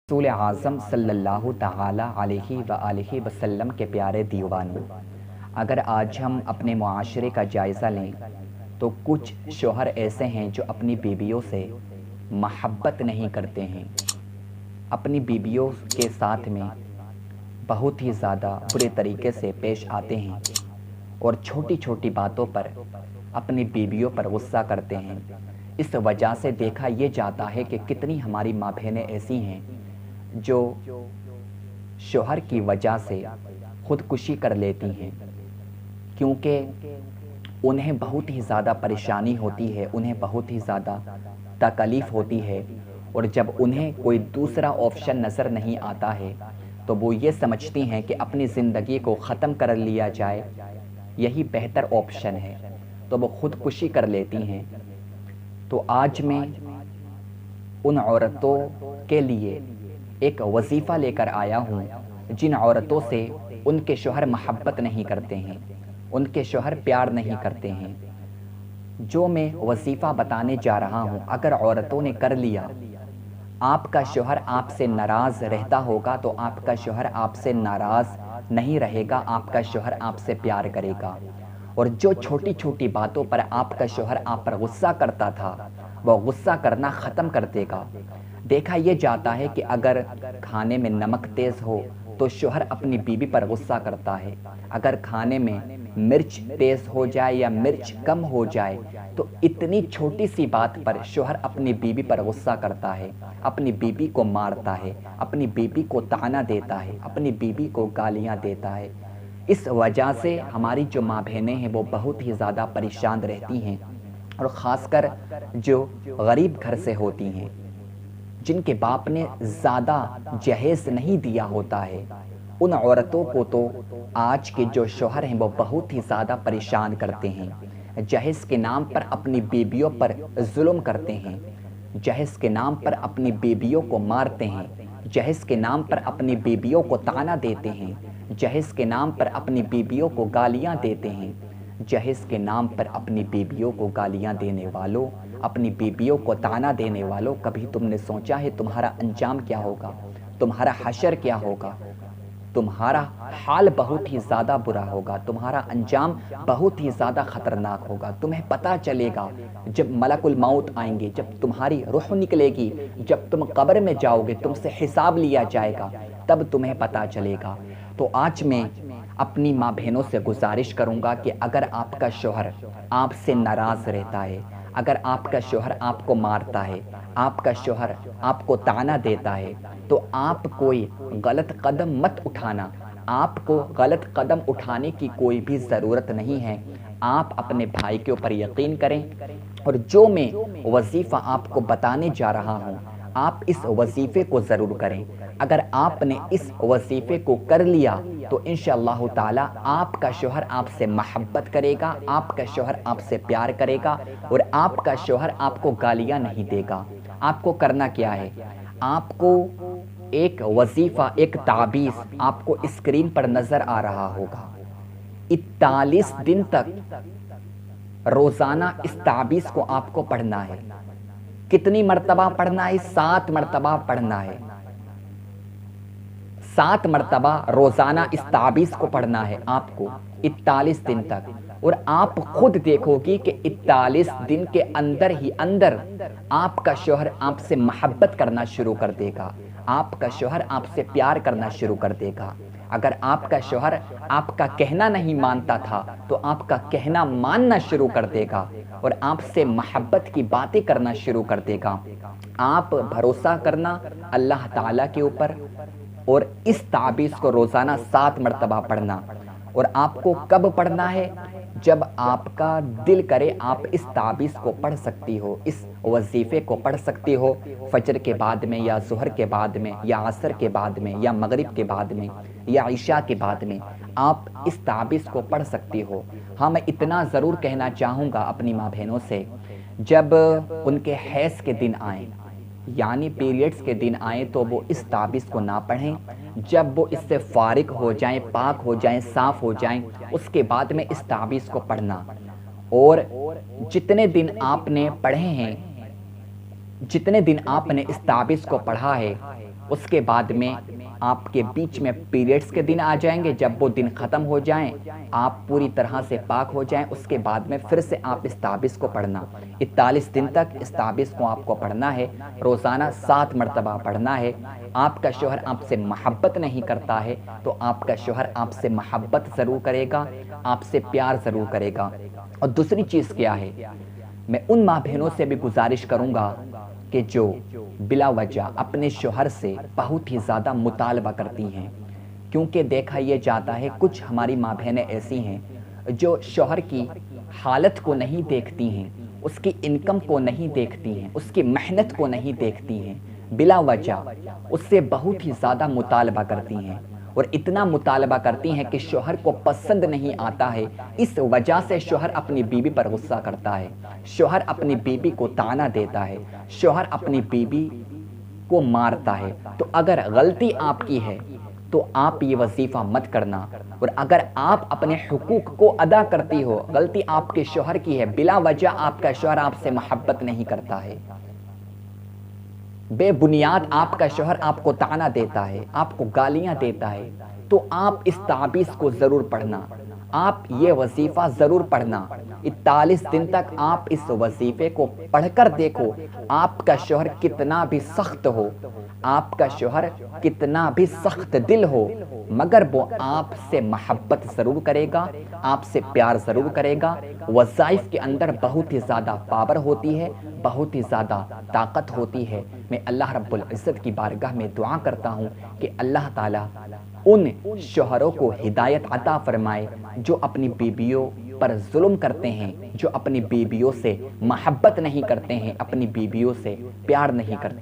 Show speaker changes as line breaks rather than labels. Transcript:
رسول اعظم صلی اللہ تعالی علیہ وآلہ وسلم کے پیارے دیوانوں، اگر آج ہم اپنے معاشرے کا جائزہ لیں تو کچھ شوہر ایسے ہیں جو اپنی بیویوں سے محبت نہیں کرتے ہیں، اپنی بیویوں کے ساتھ میں بہت ہی زیادہ برے طریقے سے پیش آتے ہیں اور چھوٹی چھوٹی باتوں پر اپنی بیویوں پر غصہ کرتے ہیں۔ اس وجہ سے دیکھا یہ جاتا ہے کہ کتنی ہماری ماں بہنیں ایسی ہیں جو شوہر کی وجہ سے خودکشی کر لیتی ہیں، کیونکہ انہیں بہت ہی زیادہ پریشانی ہوتی ہے، انہیں بہت ہی زیادہ تکلیف ہوتی ہے، اور جب انہیں کوئی دوسرا آپشن نظر نہیں آتا ہے تو وہ یہ سمجھتی ہیں کہ اپنی زندگی کو ختم کر لیا جائے، یہی بہتر آپشن ہے، تو وہ خودکشی کر لیتی ہیں۔ تو آج میں ان عورتوں کے لیے ایک وظیفہ لے کر آیا ہوں جن عورتوں سے ان کے شوہر محبت نہیں کرتے ہیں، ان کے شوہر پیار نہیں کرتے ہیں۔ جو میں وظیفہ بتانے جا رہا ہوں، اگر عورتوں نے کر لیا، آپ کا شوہر آپ سے ناراض رہتا ہوگا تو آپ کا شوہر آپ سے ناراض نہیں رہے گا، آپ کا شوہر آپ سے پیار کرے گا۔ اور جو چھوٹی چھوٹی باتوں پر آپ کا شوہر آپ پر غصہ کرتا تھا، وہ غصہ کرنا ختم کر دے گا۔ دیکھا یہ جاتا ہے کہ اگر کھانے میں نمک تیز ہو تو شوہر اپنی بیوی پر غصہ کرتا ہے، اگر کھانے میں مرچ تیز ہو جائے یا مرچ کم ہو جائے تو اتنی چھوٹی سی بات پر شوہر اپنی بیوی پر غصہ کرتا ہے، اپنی بیوی کو مارتا ہے، اپنی بیوی کو طعنہ دیتا ہے، اپنی بیوی کو گالیاں دیتا ہے۔ اس وجہ سے ہماری جو ماں بہنیں ہیں وہ بہت ہی زیادہ پریشان رہتی ہیں، اور خاص کر جو غریب گھر سے ہوتی ہیں، جن کے باپ نے زیادہ جہیز نہیں دیا ہوتا ہے، ان عورتوں کو تو آج کے جو شوہر ہیں وہ بہت ہی زیادہ پریشان کرتے ہیں، جہیز کے نام پر اپنی بیویوں پر ظلم کرتے ہیں، جہیز کے نام پر اپنی بیویوں کو مارتے ہیں، جہیز کے نام پر اپنی بیویوں کو طعنہ دیتے ہیں، جہیز کے نام پر اپنی بیویوں کو گالیاں دیتے ہیں۔ جہیز کے نام پر اپنی بیویوں کو گالیاں دینے والوں، اپنی بیویوں کو طعنہ دینے والوں، کبھی تم نے سوچا ہے تمہارا انجام کیا ہوگا، تمہارا حشر کیا ہوگا؟ تمہارا حال بہت ہی زیادہ برا ہوگا، تمہارا انجام بہت ہی زیادہ خطرناک ہوگا۔ تمہیں پتہ چلے گا جب ملک الموت آئیں گے، جب تمہاری روح نکلے گی، جب تم قبر میں جاؤ گے، تم سے حساب لیا جائے گا، تب تمہیں پتہ چلے گا۔ تو آج میں اپنی ماں بہنوں سے گزارش کروں گا کہ اگر آپ کا شوہر آپ سے ناراض رہتا ہے، اگر آپ کا شوہر آپ کو مارتا ہے، آپ کا شوہر آپ کو طعنہ دیتا ہے، تو آپ کوئی غلط قدم مت اٹھانا، آپ کو غلط قدم اٹھانے کی کوئی بھی ضرورت نہیں ہے۔ آپ اپنے بھائی کے اوپر یقین کریں، اور جو میں وظیفہ آپ کو بتانے جا رہا ہوں، آپ اس وظیفے کو ضرور کریں۔ اگر آپ نے اس وظیفے کو کر لیا تو انشاءاللہ تعالی آپ کا شوہر آپ سے محبت کرے گا، آپ کا شوہر آپ سے پیار کرے گا، اور آپ کا شوہر آپ کو گالیاں نہیں دے گا۔ آپ کو کرنا کیا ہے؟ آپ کو ایک وظیفہ، ایک تعویذ آپ کو اسکرین پر نظر آ رہا ہوگا، 41 دن تک روزانہ اس تعویذ کو آپ کو پڑھنا ہے۔ کتنی مرتبہ پڑھنا ہے؟ 7 مرتبہ پڑھنا ہے۔ 7 مرتبہ روزانہ اس تعویذ کو پڑھنا ہے آپ کو 41 دن تک، اور آپ خود دیکھو گی کہ 41 دن کے اندر ہی اندر آپ کا شوہر آپ سے محبت کرنا شروع کر دے گا، آپ کا شوہر آپ سے پیار کرنا شروع کر دے گا۔ اگر آپ کا شوہر آپ کا کہنا نہیں مانتا تھا تو آپ کا کہنا ماننا شروع کر دے گا، اور آپ سے محبت کی باتیں کرنا شروع کر دے گا۔ آپ بھروسہ کرنا اللہ تعالیٰ کے اوپر، اور اس تعویذ کو روزانہ 7 مرتبہ پڑھنا۔ اور آپ کو کب پڑھنا ہے؟ جب آپ کا دل کرے آپ اس تعویذ کو پڑھ سکتی ہو، اس وظیفے کو پڑھ سکتی ہو، فجر کے بعد میں یا ظہر کے بعد میں یا عصر کے بعد میں یا مغرب کے بعد میں یا عشاء کے بعد میں آپ اس تعویذ کو پڑھ سکتی ہو۔ ہاں، میں اتنا ضرور کہنا چاہوں گا اپنی ماں بہنوں سے، جب ان کے حیض کے دن آئیں، یعنی پیریڈز کے دن آئیں، تو وہ اس تعویذ کو نہ پڑھیں۔ جب وہ اس سے فارغ ہو جائیں، پاک ہو جائیں، صاف ہو جائیں، اس کے بعد میں اس تعویذ کو پڑھنا۔ اور جتنے دن آپ نے پڑھے ہیں، جتنے دن آپ نے اس تعویذ کو پڑھا ہے، اس کے بعد میں آپ کے بیچ میں پیریڈز کے دن آ جائیں گے، جب وہ دن ختم ہو جائیں آپ پوری طرح سے پاک ہو جائیں، اس کے بعد میں پھر سے آپ اس تعویذ کو پڑھنا، 41 دن تک اس تعویذ کو آپ کو پڑھنا ہے، روزانہ 7 مرتبہ پڑھنا ہے۔ آپ کا شوہر آپ سے محبت نہیں کرتا ہے تو آپ کا شوہر آپ سے محبت ضرور کرے گا، آپ سے پیار ضرور کرے گا۔ اور دوسری چیز کیا ہے، میں ان ماں بہنوں سے بھی گزارش کروں گا کہ جو بلا وجہ اپنے شوہر سے بہت ہی زیادہ مطالبہ کرتی ہیں، کیونکہ دیکھا یہ جاتا ہے کچھ ہماری ماں بہنیں ایسی ہیں جو شوہر کی حالت کو نہیں دیکھتی ہیں، اس کی انکم کو نہیں دیکھتی ہیں، اس کی محنت کو نہیں دیکھتی ہیں، بلا وجہ اس سے بہت ہی زیادہ مطالبہ کرتی ہیں، اور اتنا مطالبہ کرتی ہیں کہ شوہر کو پسند نہیں آتا ہے، اس وجہ سے شوہر اپنی بیوی پر غصہ کرتا ہے، شوہر اپنی بیوی کو طعنہ دیتا ہے، شوہر اپنی بیوی کو مارتا ہے۔ تو اگر غلطی آپ کی ہے تو آپ یہ وظیفہ مت کرنا، اور اگر آپ اپنے حقوق کو ادا کرتی ہو، غلطی آپ کے شوہر کی ہے، بلا وجہ آپ کا شوہر آپ سے محبت نہیں کرتا ہے، بے بنیاد آپ کا شوہر آپ کو طعنہ دیتا ہے، آپ کو گالیاں دیتا ہے، تو آپ اس تعویذ کو ضرور پڑھنا، آپ یہ وظیفہ ضرور پڑھنا، 41 دن تک آپ اس وظیفے کو پڑھ کر دیکھو، آپ کا شوہر کتنا بھی سخت ہو، آپ کا شوہر کتنا بھی سخت دل ہو، مگر وہ آپ سے محبت ضرور کرے گا، آپ سے پیار ضرور کرے گا۔ وظائف کے اندر بہت ہی زیادہ پاور ہوتی ہے، بہت ہی زیادہ طاقت ہوتی ہے۔ میں اللہ رب العزت کی بارگاہ میں دعا کرتا ہوں کہ اللہ تعالیٰ ان شوہروں کو ہدایت عطا فرمائے جو اپنی بیویوں پر ظلم کرتے ہیں، جو اپنی بیویوں سے محبت نہیں کرتے ہیں، اپنی بیویوں سے پیار نہیں کرتے۔